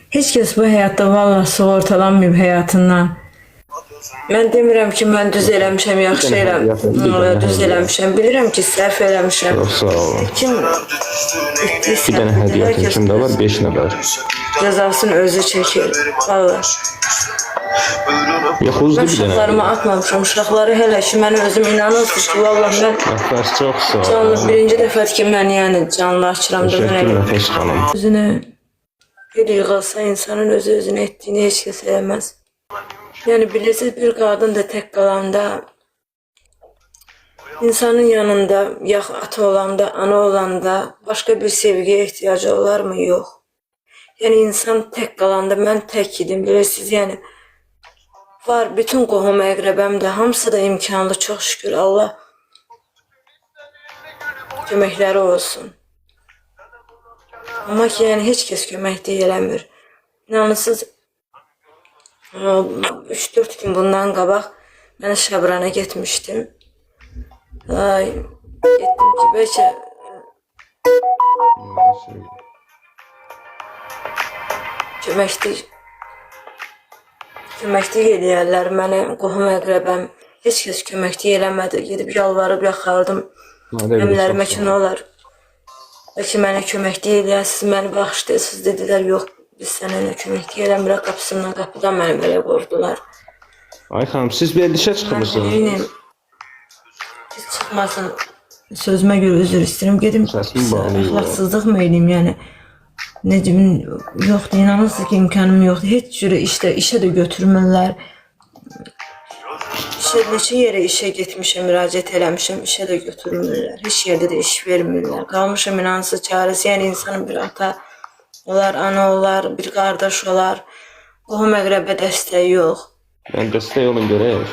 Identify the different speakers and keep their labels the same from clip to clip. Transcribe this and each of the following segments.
Speaker 1: Heç kəs bu həyatda valla sığortalanmayıb həyatından. Mən demirəm ki, mən düz eləmişəm, yaxşı düz eləmişəm. Bilirəm ki, səhv eləmişəm.
Speaker 2: Çox sağ olun.
Speaker 1: Kim
Speaker 2: Bir dənə hədiyyətim kimdə var? 5 nəfər.
Speaker 1: cəzasını özü çəkir. Valla.
Speaker 2: Yaxuzdu
Speaker 1: Mən
Speaker 2: bir dənə.
Speaker 1: uşaqlarımı atmamışam. Uşaqları hələ ki, mən özüm inanırsınız ki, valla mən
Speaker 2: Nəfəs çox sağ
Speaker 1: canlı
Speaker 2: olun.
Speaker 1: birinci dəfədir ki, mən yəni canlı açıram da mən
Speaker 2: Təşəkkür
Speaker 1: elə.
Speaker 2: Nəfəs xanım.
Speaker 1: Özünü bir yığılsa insanın özünə etdiyini heç kəs eləməz. Yəni bilirsiniz, bir qadın da tək qalanda insanın yanında, yax ata olanda, ana olanda başqa bir sevgiyə ehtiyacı olarmı? Yox. Yəni insan tək qalanda mən tək idim, bilirsiniz, yəni var bütün qohum əqrəbəm də hamısı da imkanlı, çox şükür Allah köməkləri olsun. Amma ki yəni heç kəs kömək də eləmir. İnanırsınız 3-4 gün bundan qabaq mən Şabrana getmişdim. Getdim ki bəlkə köməklik eləyərlər mənə, qohum əqrəbəm. Heç kəs köməklik eləmədi. Gedib yalvarıb yaxardım. Əmlərimə ki, nə olar? Bəlkə mənə köməklik eləyəsiniz, məni bağışlayasınız dedilər. Yox, biz sənə nə köməklik eləmirək, qapıdan məni belə qordular.
Speaker 2: Ay xanım, siz verilişə çıxmışsınız.
Speaker 1: Eminim. Heç çıxmasın. Sözümə görə üzr istəyirəm. Gedim əxlaqsızlıq mı eləyim, yəni. Necimin yoxdur, inanırsınız ki, imkanım yoxdur. Heç cürə işə də götürmürlər. Neçə yerə işə getmişəm, müraciət eləmişəm, işə də götürmürlər. Heç yerdə də iş vermirlər. Qalmışam inanırsınız çarəsi, yəni insanın bir ata olar, ana olar, bir qardaş olar. Qohum əqrəbə dəstəyi yox.
Speaker 2: Yəni dəstək olun görək.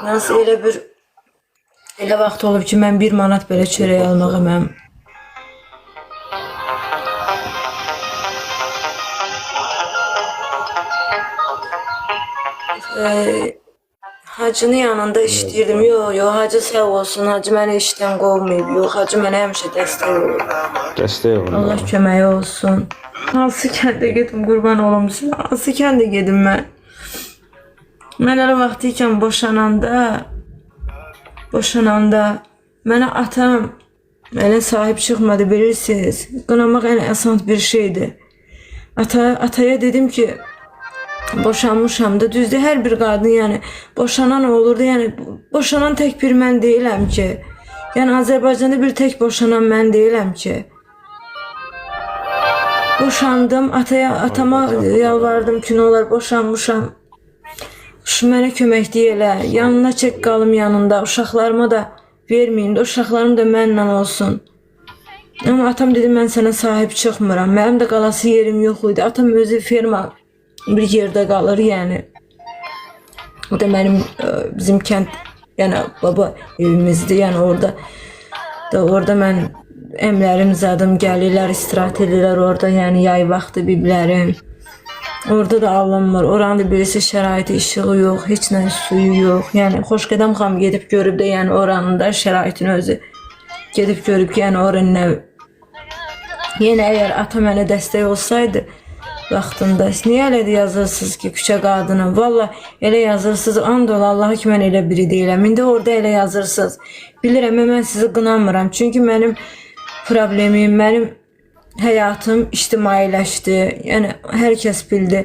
Speaker 1: Nasıl elə vaxt olub ki, mən 1 manat belə çörək almağa mən hacının yanında işləyirdim. Yox, hacı sağ olsun, hacı məni işdən qovmayıb. Yox, hacı mənə həmişə dəstək olub.
Speaker 2: Dəstək olun.
Speaker 1: Allah köməyi olsun. Hansı kəndə gedim, qurban olum sizə? Hansı kəndə gedim mən? Mən elə vaxtı ikən boşananda mənə atam mənə sahib çıxmadı, bilirsiniz. Qınamaq ən əsas bir şeydir. Ataya dedim ki, boşanmışam da, düzdür, hər bir qadın yəni boşanan olurdu, yəni boşanan tək bir mən deyiləm ki. Yəni Azərbaycanda bir tək boşanan mən deyiləm ki. Boşandım, atama yalvardım ki, nə olar boşanmışam. Şu mənə köməklik elə, yanına çək qalım yanında, uşaqlarıma da verməyin, uşaqlarım da mənlə olsun. Amma atam dedi, mən sənə sahib çıxmıram, mənim də qalası yerim yox idi. Atam özü ferma bir yerdə qalır, yəni. O da mənim, bizim kənd, yəni baba evimizdir, yəni orada mən əmlərim zadım gəlirlər, istirahat edirlər orada, yəni yay vaxtı biblərim. Orada da alınmır, oranın da birisi şəraiti, işığı yox, heç nə suyu yox. Yəni Xoşqədəm xanım gedib görüb də, yəni oranın da şəraitini özü gedib görüb ki, yəni oranın nə. Yəni əgər ata mənə dəstək olsaydı vaxtında, niyə elə də yazırsınız ki, küçə qadını? Valla elə yazırsınız, and ol Allaha ki, mən elə biri deyiləm. İndi orada elə yazırsınız. Bilirəm, mən sizi qınamıram. Çünki mənim problemim, mənim həyatım ictimailəşdi. Yəni hər kəs bildi.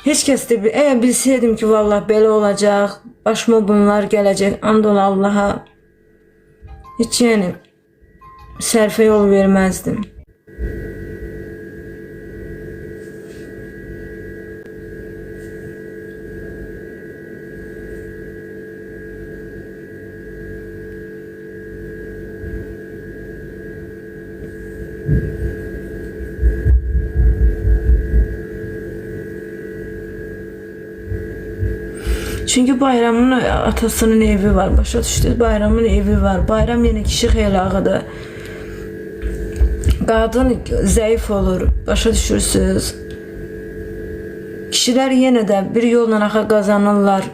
Speaker 1: Heç kəs də əgər bilsəydim ki, valla belə olacaq, başıma bunlar gələcək, and ol Allaha. Heç yəni sərfə yol verməzdim. Çünki Bayramın atasının evi var, başa düşdünüz? Bayramın evi var. Bayram yenə kişi xeylağıdır. Qadın zəif olur, başa düşürsünüz? Kişilər yenə də bir yolla axa qazanırlar.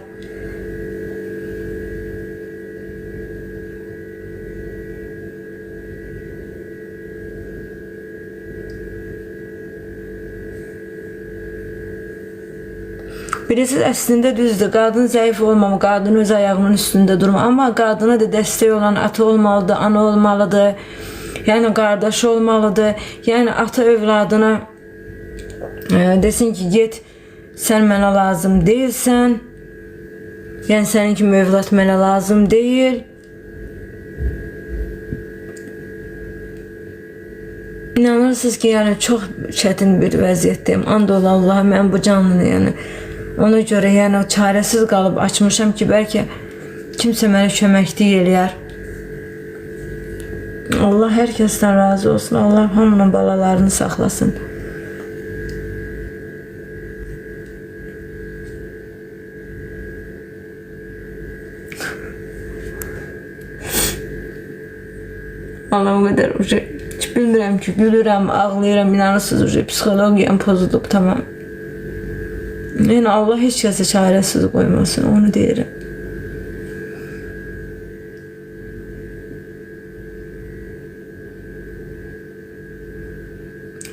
Speaker 1: Bilirsiniz, əslində düzdür. Qadın zəif olmamalı, qadın öz ayağının üstündə durmalı. Amma qadına da dəstək olan ata olmalıdır, ana olmalıdır. Yəni qardaş olmalıdır. Yəni ata övladına desin ki, get, sən mənə lazım deyilsən. Yəni sənin kimi övlad mənə lazım deyil. İnanırsınız ki, yəni çox çətin bir vəziyyətdəyim. And ola Allaha, mən bu canlını, yəni ona görə yəni o çarəsiz qalıb açmışam ki, bəlkə kimsə mənə köməklik eləyər. Allah hər kəsdən razı olsun. Allah hamının balalarını saxlasın. Allah o qədər hiç bilmirəm ki, gülürəm, ağlayıram, inanırsınız, psixologiyam pozulub, tamam. Yəni Allah heç kəsə çarəsiz qoymasın, onu deyirəm.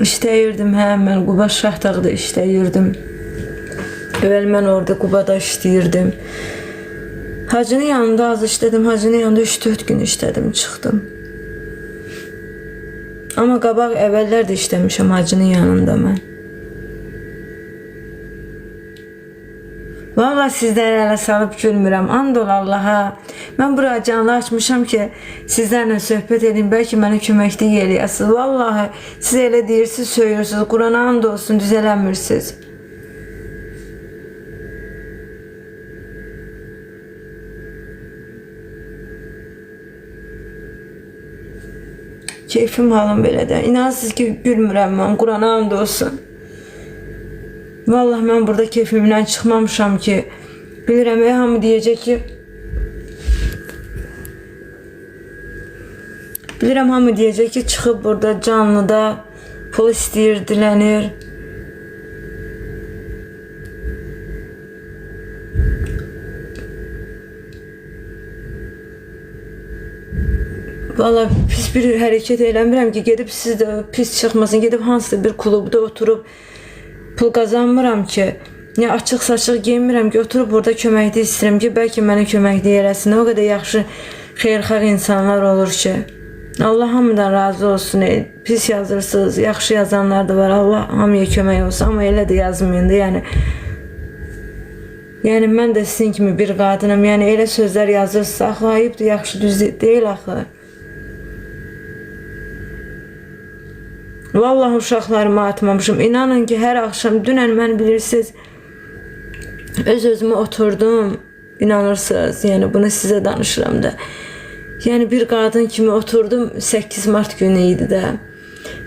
Speaker 1: İşləyirdim, mən Quba Şahtağda işləyirdim. Əvvəl mən orada Qubada işləyirdim. Hacının yanında az işlədim, hacının yanında 3-4 gün işlədim, çıxdım. Amma qabaq əvvəllər də işləmişəm hacının yanında mən. Valla sizləri ələ salıb gülmürəm, and ol Allaha. Mən buraya canlı açmışam ki, sizlərlə söhbət edin, bəlkə mənə köməklik eləyəsiniz. Vallahi siz elə deyirsiniz, söyürsünüz, Qurana and olsun, düzələmirsiniz. Keyfim halım belədir. İnansınız ki, gülmürəm mən, Qurana and olsun. Vallahi mən burada keyfimdən çıxmamışam ki, bilirəm, hamı deyəcək ki, çıxıb burada canlıda pul istəyir, dilənir. Vallahi pis bir hərəkət eləmirəm ki, gedib siz də pis çıxmasın, gedib hansısa bir klubda oturub pul qazanmıram ki, ya açıq saçıq giyinmirəm ki, oturub burada köməklik istəyirəm ki, bəlkə mənə köməklik eləsin. O qədər yaxşı, xeyirxah insanlar olur ki. Allah hamıdan razı olsun. Pis yazırsınız, yaxşı yazanlar da var. Allah hamıya kömək olsun, amma elə də yazmayın da, yəni mən də sizin kimi bir qadınım, yəni elə sözlər yazırsınız, axı ayıbdır, yaxşı düz deyil axı. Vallahi uşaqlarımı atmamışım. İnanın ki, hər axşam, dünən mən bilirsiniz, öz-özümə oturdum, inanırsınız, yəni bunu sizə danışıram da. Yəni bir qadın kimi oturdum, 8 Mart günü idi də.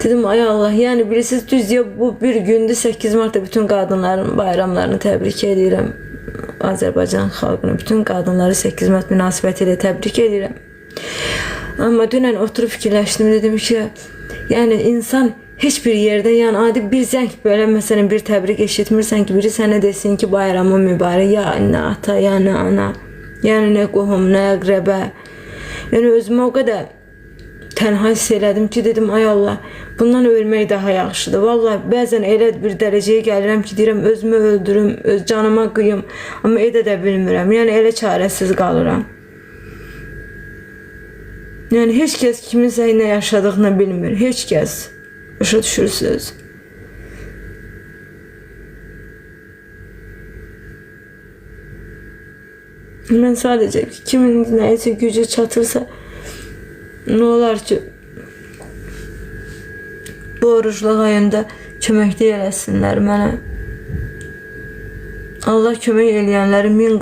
Speaker 1: Dedim, ay Allah, yəni bilirsiniz, düz ya bu bir gündür, 8 Mart'da bütün qadınların bayramlarını təbrik edirəm. Azərbaycan xalqını, bütün qadınları 8 Mart münasibəti ilə təbrik edirəm. Amma dünən oturub fikirləşdim, dedim ki, yəni insan heç bir yerdə, yəni adi bir zəng belə, məsələn bir təbrik eşitmirsən ki, biri sənə desin ki, bayramın mübarək, ya nə ata, ya nə ana, yəni nə qohum, nə əqrəbə. Yəni özümə o qədər tənha hiss elədim ki, dedim, ay Allah, bundan ölmək daha yaxşıdır. Vallahi bəzən elə bir dərəcəyə gəlirəm ki, deyirəm, özümü öldürüm, öz canıma qıyım, amma edə də bilmirəm, yəni elə çarəsiz qalıram. Yəni heç kəs kiminsə nə yaşadığını bilmir, heç kəs. Başa düşürsünüz. Mən sadəcə kimin nəyisə gücü çatırsa, nə olar ki, bu orucluq ayında köməklik eləsinlər mənə. Allah kömək eləyənlərin 1000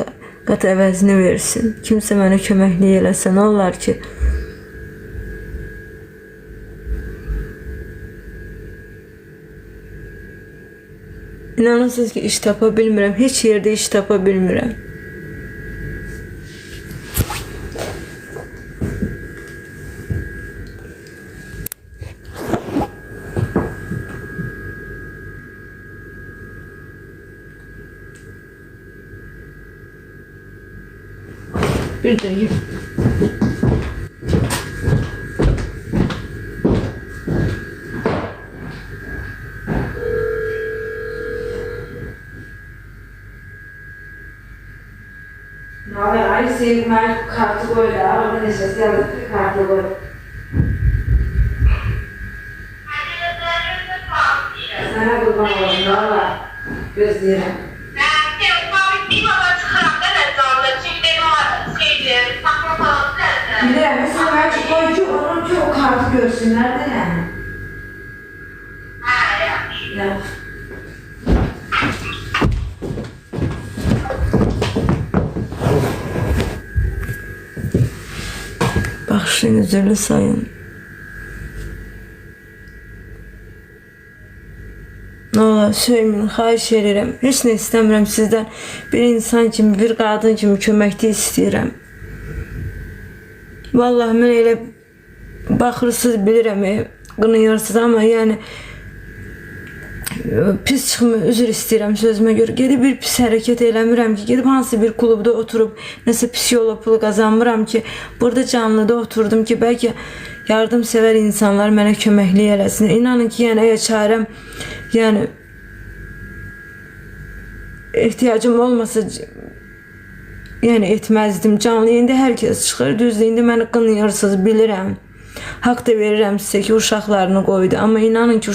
Speaker 1: qat əvəzini versin. Kimsə mənə köməklik eləsə, nə olar ki, İnanırsınız ki, iş tapa bilmirəm. Heç yerdə iş tapa bilmirəm. Bir de yiyeyim. Ay sevmel kartı koydu. Arada neşesi yazıp kartı koydu. Sana kurban olsun valla. Gözlerim. Bir de mesela belki koy ki onun ki o kartı görsünler de yani. Ya. Baxışın üzülü sayın. Ne olar söyləyin, xahiş edirəm. Heç nə istəmirəm sizdən. Bir insan kimi, bir qadın kimi köməkli istəyirəm. Vallahi mən elə baxırsınız bilirəm, qınayırsınız amma yəni pis çıxma, üzr istəyirəm sözümə görə. Gedib bir pis hərəkət eləmirəm ki, gedib hansı bir klubda oturub nəsə pis yolla pul qazanmıram ki, burada canlıda oturdum ki, bəlkə yardımsevər insanlar mənə köməklik eləsin. İnanın ki, yəni əgər çarəm, yəni ehtiyacım olmasa yəni etməzdim. Canlı indi hər kəs çıxır, düzdür, indi məni qınayırsınız, bilirəm. Haqq da verirəm sizə ki, uşaqlarını qoydu. Amma inanın ki,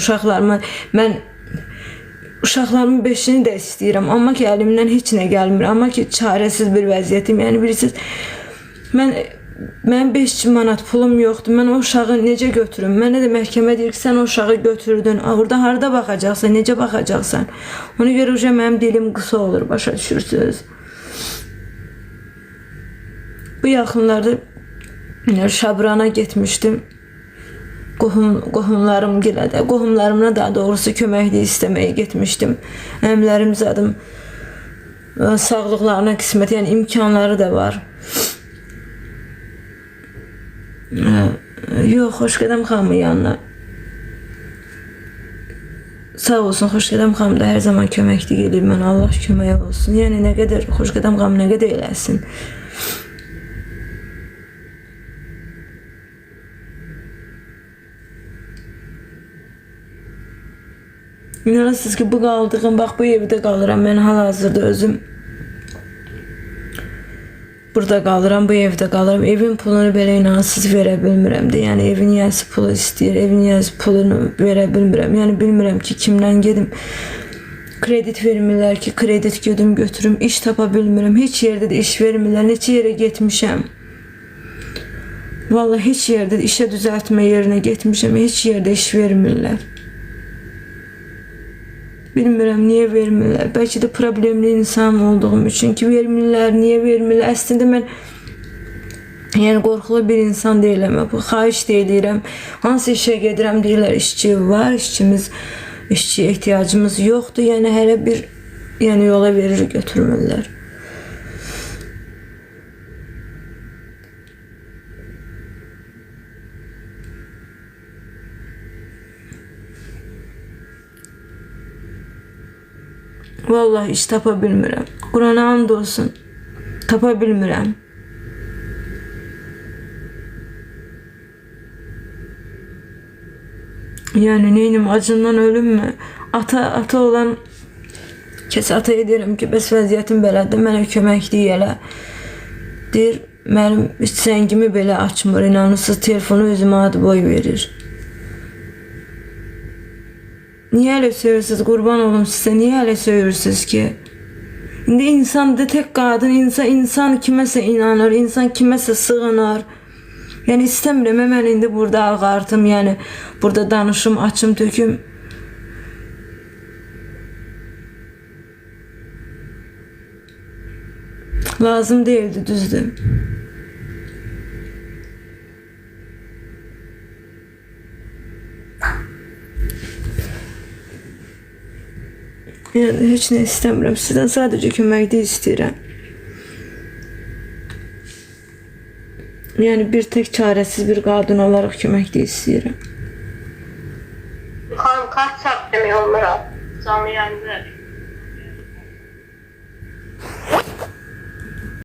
Speaker 1: uşaqlarımın beşini də istəyirəm. Amma ki, əlimdən heç nə gəlmir. Amma ki, çarəsiz bir vəziyyətim. Yəni, bilirsiniz, mənim 5 manat pulum yoxdur. Mən o uşağı necə götürüm? Mənə də məhkəmə deyir ki, sən o uşağı götürdün. Orada harada baxacaqsan, necə baxacaqsan? Ona görə mənim dilim qısa olur, başa düşürsünüz. Bu yaxınlarda Şabrana getmişdim. Qohumlarım gilədə. Qohumlarımla daha doğrusu köməkli istəməyə getmişdim. Əmlərim zadım. Sağlıqlarına qismət, yəni imkanları da var. Yox, Xoşqədəm xanımın yanına. Sağ olsun, Xoşqədəm xanım da hər zaman köməkli gedir mənə. Allah köməyə olsun. Yəni nə qədər Xoşqədəm xanım nə qədər eləsin. İnanırsınız ki, bu qaldığım, bax bu evdə qalıram. Mən hal-hazırda özüm burada qalıram, bu evdə qalıram. Evin pulunu belə inanırsınız verə bilmirəm də. Yəni evin yiyəsi pulu istəyir, evin yiyəsi pulunu verə bilmirəm. Yəni bilmirəm ki, kimdən gedim. Kredit vermirlər ki, kredit gedim götürüm, iş tapa bilmirəm. Heç yerdə də iş vermirlər. Neçə yerə getmişəm. Vallahi heç yerdə də işə düzəltmə yerinə getmişəm. Heç yerdə iş vermirlər. Bilmirəm niyə vermirlər. Bəlkə də problemli insan olduğum üçün ki, vermirlər, niyə vermirlər. Əslində mən yəni qorxulu bir insan deyiləm. Xahiş deyilirəm. Hansı işə gedirəm deyirlər, işçi var, işçiyə ehtiyacımız yoxdur. Yəni hələ bir yola verir götürmürlər. Vallahi iş tapa bilmirəm. Qurana and olsun. Tapa bilmirəm. Yəni neynim, acından ölüm mü? Ata olan kəs ataya deyirəm ki, bəs vəziyyətim belədir, mənə köməklik elə. Deyir, mənim zəngimi belə açmır, inanırsınız, telefonu özümə adı boy verir. Niyə elə söyürsünüz, qurban olum sizə, niyə elə söyürsünüz ki? İndi insan da tək qadın, insan kiməsə inanır, insan kiməsə sığınır. Yəni istəmirəm, mən indi burada ağartım, yəni burada danışım, açım, töküm. Lazım deyildi, düzdür. Yəni heç nə istəmirəm. Sizdən sadəcə köməklik istəyirəm. Yəni bir tək çarəsiz bir qadın olaraq köməklik istəyirəm.
Speaker 3: Xanım, kaç saat demək onlara canlı yayında?